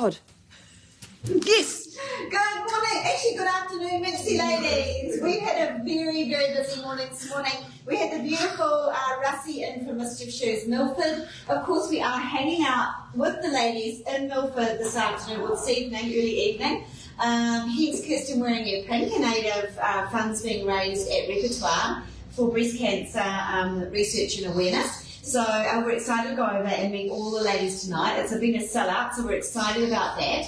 God. Yes. Good morning, actually good afternoon, Minxie Ladies. We've had a very, very busy morning this morning. We had the beautiful Russie in from Mischief Shoes Milford. Of course, we are hanging out with the ladies in Milford this afternoon, or this evening, early evening. Hence Kirsten wearing her pink, and aid of funds being raised at Repertoire for breast cancer research and awareness. So we're excited to go over and meet all the ladies tonight. It's been a sellout, so we're excited about that.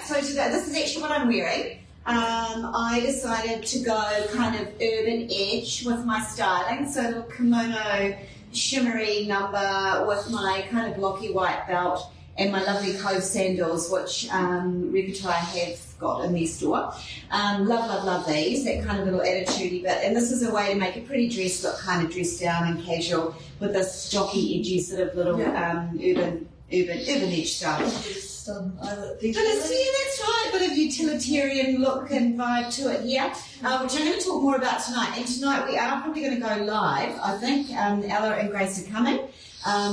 So today, this is actually what I'm wearing. I decided to go kind of urban edge with my styling, so a little kimono shimmery number with my kind of blocky white belt and my lovely Cove sandals, which Repertoire have got in their store. Love these, that kind of little attitudey bit. And this is a way to make a pretty dress look kind of dressed down and casual with this jockey, edgy sort of little urban edge style. Just, but that's right, a bit of utilitarian look and vibe to it here, which I'm going to talk more about tonight. And tonight we are probably going to go live. I think Ella and Grace are coming.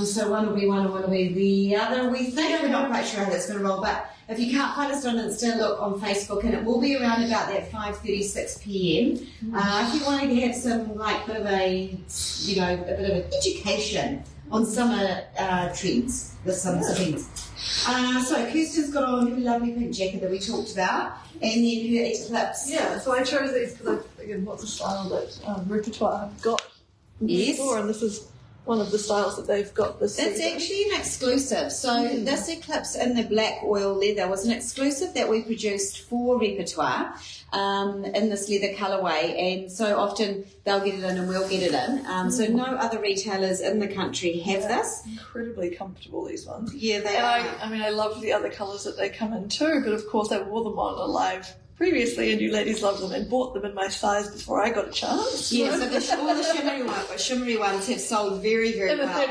So one will be one and one will be the other, we think. We're not quite sure how that's going to roll, but if you can't find us on Insta, look on Facebook, and it will be around about that 5:36 p.m. If you wanted to have some bit of an education on summer trends, the summer trends. So Kirsten's got on her lovely pink jacket that we talked about, and then her Eclipse. Yeah, so I chose these because I figured what's a style that Repertoire have got in the store, and this is one of the styles that they've got this season. It's actually an exclusive. So this Eclipse in the black oil leather was an exclusive that we produced for Repertoire in this leather colourway, and so often they'll get it in and we'll get it in. So no other retailers in the country have this. Incredibly comfortable, these ones. Yeah, they and are. I love the other colours that they come in too, but of course I wore them on a live previously, and you ladies love them and bought them in my size before I got a chance. Yeah, so all the shimmery ones have sold very, very well.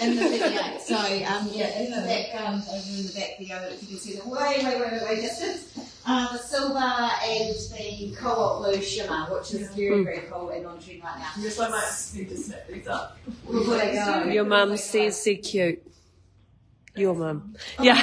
In the 38. So, in the back, over in the back there, if you can see them way distance. The silver and the cobalt blue shimmer, which is very, very cool and on trend right now. Yes, I might need to snap these up. Before they go. Your mum says they're cute. Your mum. Yeah.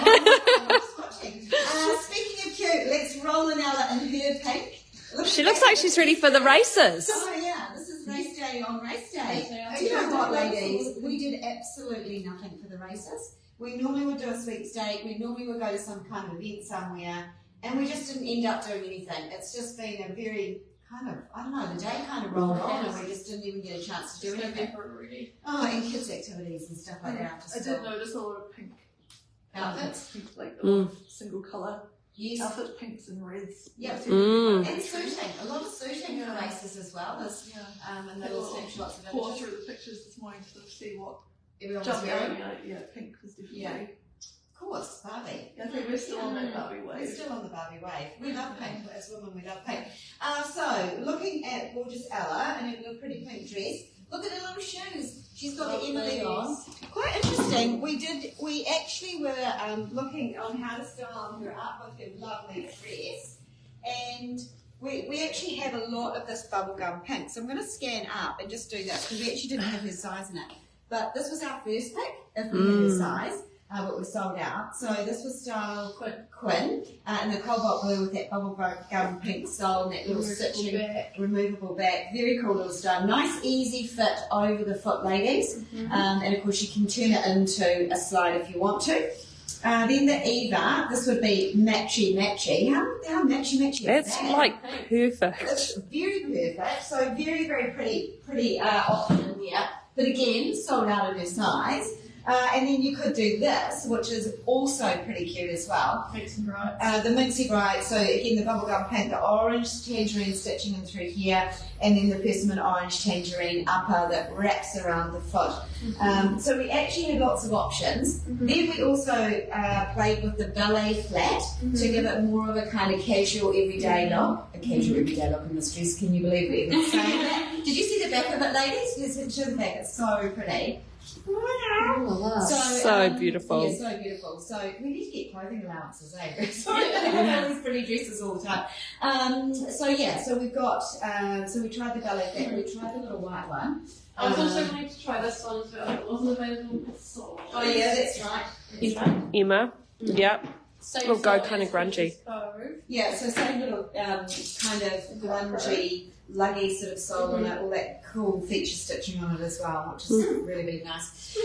Speaking of cute, let's roll in Ella in her pink. She looks like she's ready for the races. Oh yeah, this is race day on race day. Do you know what, ladies? We did absolutely nothing for the races. We normally would do a sweepstake, we normally would go to some kind of event somewhere, and we just didn't end up doing anything. It's just been a very kind of, the day kind of rolled on and we just didn't even get a chance to do anything. And kids' activities and stuff like that. I did notice a lot of pink outfits. Pink, a lot of single colour. Yes. Outfits, pinks and reds. Yep. And suiting. A lot of suiting for races as well. And little snapshots of it. Pour through the pictures this morning to sort of see what everyone's wearing. Yeah, pink was definitely. Yeah. Of course, Barbie. I think we're still on that Barbie wave. We're still on the Barbie wave. We love pink. As women, we love pink. So, looking at gorgeous Ella in her little pretty pink dress, look at her little shoes. She's got the Emily on. Quite interesting. We actually were looking on how to style her up with her lovely dress, and we actually have a lot of this bubblegum pink. So I'm going to scan up and just do that because we actually didn't have her size in it. But this was our first pick if we had her size. But we sold out. So this was style Quinn in the cobalt blue with that bubblegum pink style and that little removable back. Very cool little style. Nice easy fit over the foot, ladies. And of course you can turn it into a slide if you want to. Then the Eva, this would be matchy. How matchy is that? That's like perfect. It's very perfect. So very, very pretty option in there. But again, sold out in her size. And then you could do this, which is also pretty cute as well. Minxie Bright. The Minxie Bright, so again the bubblegum pink, the orange tangerine stitching in through here, and then the persimmon orange tangerine upper that wraps around the foot. So we actually had lots of options. Then we also played with the ballet flat to give it more of a kind of casual everyday look. A casual everyday look in this dress, can you believe we're even saying that? Did you see the back of it, ladies? Let's show the back, it's so pretty. So beautiful. Yeah, so beautiful. So we need to get clothing allowances, eh? Sorry, I have all these pretty dresses all the time. So we've got, so we tried the ballet flat, we tried the little white one. I was also wanting to try this one as well. It wasn't available with sold. Oh yeah, that's right. Emma, Yep. Same It'll go style kind of as grungy. Bow. Yeah, so same little kind of grungy, luggy sort of sole on it, all that cool feature stitching on it as well, which is really, really nice.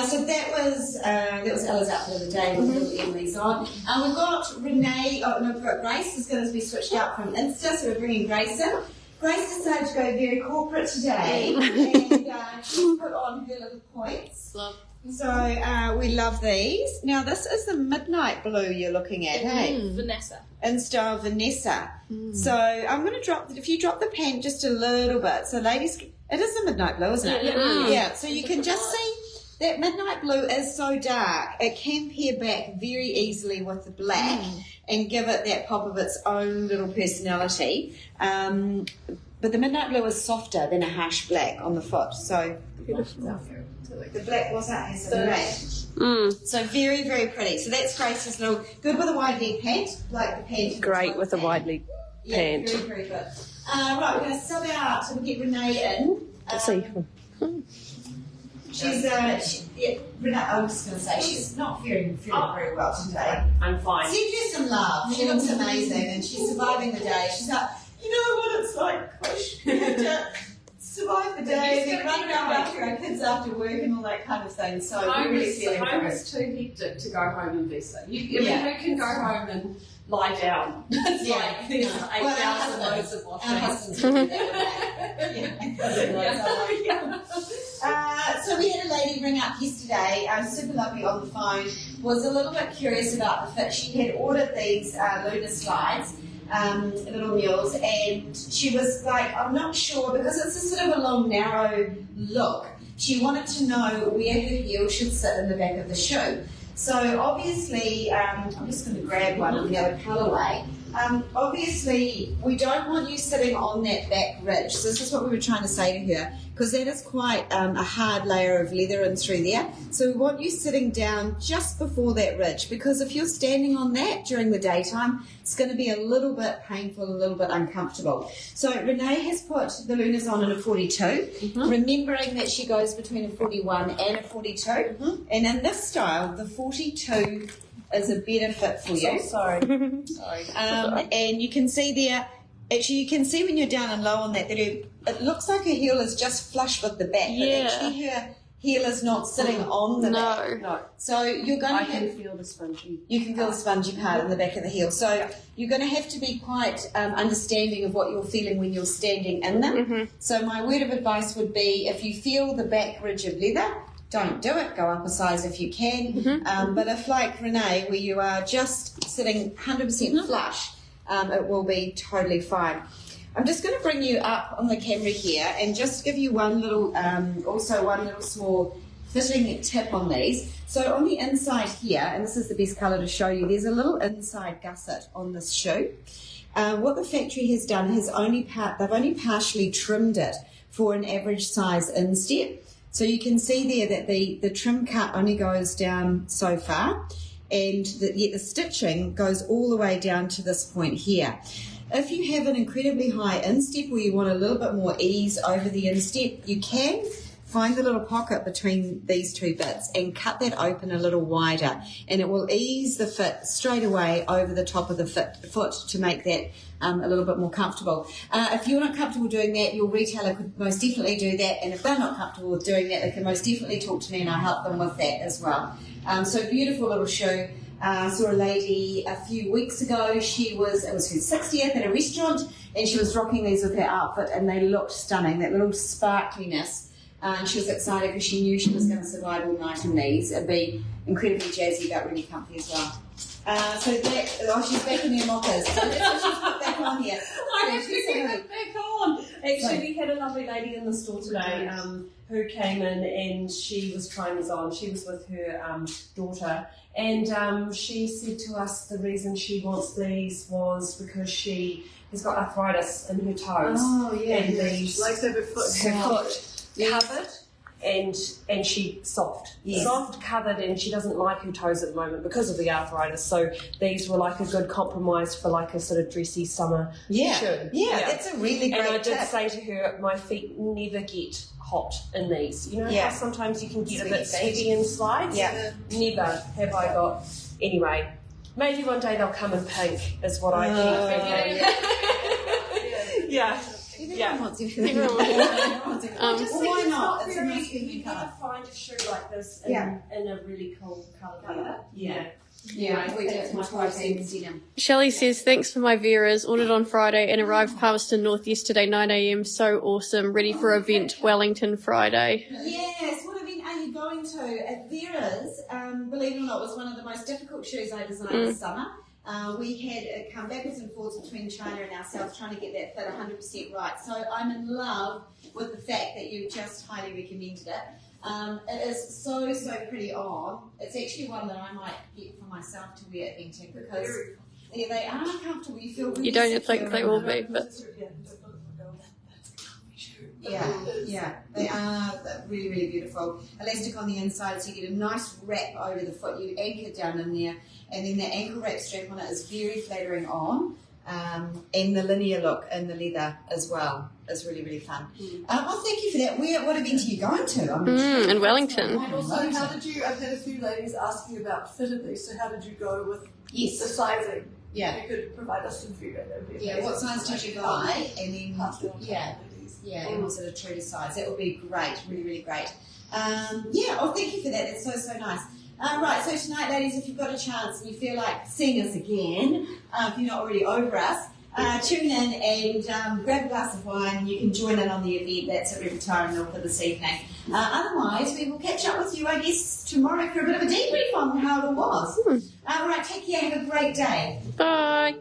So that was Ella's outfit of the day with little Emily's on. We've got Grace is going to be switched out from Insta, so we're bringing Grace in. Grace decided to go very corporate today, and she's put on her little points. Love. So we love these. Now this is the midnight blue you're looking at, hey? Vanessa. In style Vanessa. So I'm going to drop if you drop the pen just a little bit, so ladies, it is a midnight blue, isn't it? Yeah. So you can just see that midnight blue is so dark, it can pair back very easily with the black and give it that pop of its own little personality. But the midnight blue is softer than a harsh black on the foot. So beautiful. The black was that has some black. So very, very pretty. So that's Grace's little, good with a wide leg pant, like the pant. Great with a wide leg pant. Yeah, very, very good. Right, we're going to sub out, so we'll get Renee in. See. She's, Renee, I was just going to say, she's not feeling very well today. I'm fine. Send you some love. She looks amazing and she's surviving the day. She's like, you know what it's like, Kush. You have to survive the day and then run around after our kids after work and all that kind of thing. So we're really feeling for home her. is too hectic to go home and be so. Who can go home and lie down? It's like there's 8,000 loads of Our washing. husbands do that. So we had a lady ring up yesterday, super lovely on the phone, was a little bit curious about the fit. She had ordered these lunar slides, little mules, and she was like, I'm not sure, because it's a sort of a long, narrow look. She wanted to know where her heel should sit in the back of the shoe. So obviously, I'm just going to grab one of the other colourway. Obviously, we don't want you sitting on that back ridge. So this is what we were trying to say to her, because that is quite a hard layer of leather in through there. So we want you sitting down just before that ridge, because if you're standing on that during the daytime, it's going to be a little bit painful, a little bit uncomfortable. So Renee has put the Lunas on in a 42, remembering that she goes between a 41 and a 42. And in this style, the 42 is a better fit for you. Sorry. And you can see there, actually you can see when you're down and low on that, it looks like her heel is just flush with the back, but actually her heel is not sitting on the back. No. So you're going to can feel the spongy. You can feel the spongy part in the back of the heel. So you're going to have to be quite understanding of what you're feeling when you're standing in them. So my word of advice would be, if you feel the back ridge of leather, don't do it. Go up a size if you can. But if, like Renee, where you are just sitting 100% flush, it will be totally fine. I'm just going to bring you up on the camera here and just give you one little small fitting tip on these. So on the inside here, and this is the best colour to show you, there's a little inside gusset on this shoe. What the factory has done is they've only partially trimmed it for an average size instep. So you can see there that the trim cut only goes down so far, and yet the stitching goes all the way down to this point here. If you have an incredibly high instep where you want a little bit more ease over the instep, you can find the little pocket between these two bits and cut that open a little wider, and it will ease the fit straight away over the top of the foot to make that a little bit more comfortable. If you're not comfortable doing that, your retailer could most definitely do that, and if they're not comfortable with doing that, they can most definitely talk to me and I'll help them with that as well. So beautiful little shoe. Saw a lady a few weeks ago. It was her 60th at a restaurant, and she was rocking these with her outfit, and they looked stunning, that little sparkliness. And she was excited because she knew she was going to survive all night in these. It'd be incredibly jazzy but really comfy as well. She's back in her mockers. So that's what she's put back on here. I have to get it back on. Actually, we had a lovely lady in the store today who came in and she was trying these on. She was with her daughter, and she said to us the reason she wants these was because she has got arthritis in her toes. Oh, yeah. And these, Likes to have her foot covered and she soft. Yes. Soft, covered, and she doesn't like her toes at the moment because of the arthritis. So these were like a good compromise for like a sort of dressy summer shoe. Yeah, that's a really great And I did tip. say to her, my feet never get hot in these. You know how sometimes you can get a bit sweaty in slides? Yeah. Never have I got anyway, maybe one day they'll come in pink, is what I keep thinking. Yeah. Everyone wants it. Why not? It's a nice You feeling never colour. find a shoe like this in a really cool colour. Yeah. Yeah, We did. My wife seen them. Shelley says, thanks for my Veras. Ordered on Friday and arrived Palmerston North yesterday, 9 a.m. So awesome. Ready for event Wellington Friday. Yes, what event are you going to? At Vera's, believe it or not, was one of the most difficult shoes I designed this summer. We had come backwards and forwards between China and ourselves trying to get that fit 100% right. So I'm in love with the fact that you just highly recommended it. It is so pretty on. It's actually one that I might get for myself to wear at Benton because they are comfortable. You feel really You don't secure think they in will them. be, but Yeah, they are really beautiful. Elastic on the inside, so you get a nice wrap over the foot. You anchor down in there, and then the ankle wrap strap on it is very flattering on. And the linear look in the leather as well is really fun. Well, thank you for that. What event are you going to? in Wellington. And also, how did you, I've had a few ladies asking about fit of these, so how did you go with the Yes. sizing? Yeah. If you could provide us some feedback, that would be Yeah, amazing. what size did you buy? And then, Pass it on to yeah. the ladies. Yeah, and was it a true to size? That would be great, really great. Thank you for that. That's so nice. Right, so tonight, ladies, if you've got a chance and you feel like seeing us again, if you're not already over us, tune in and grab a glass of wine. You can join in on the event. That's at Repertoire Milford this evening. Otherwise, we will catch up with you, I guess, tomorrow for a bit of a debrief on how it all was. All right, take care. Have a great day. Bye.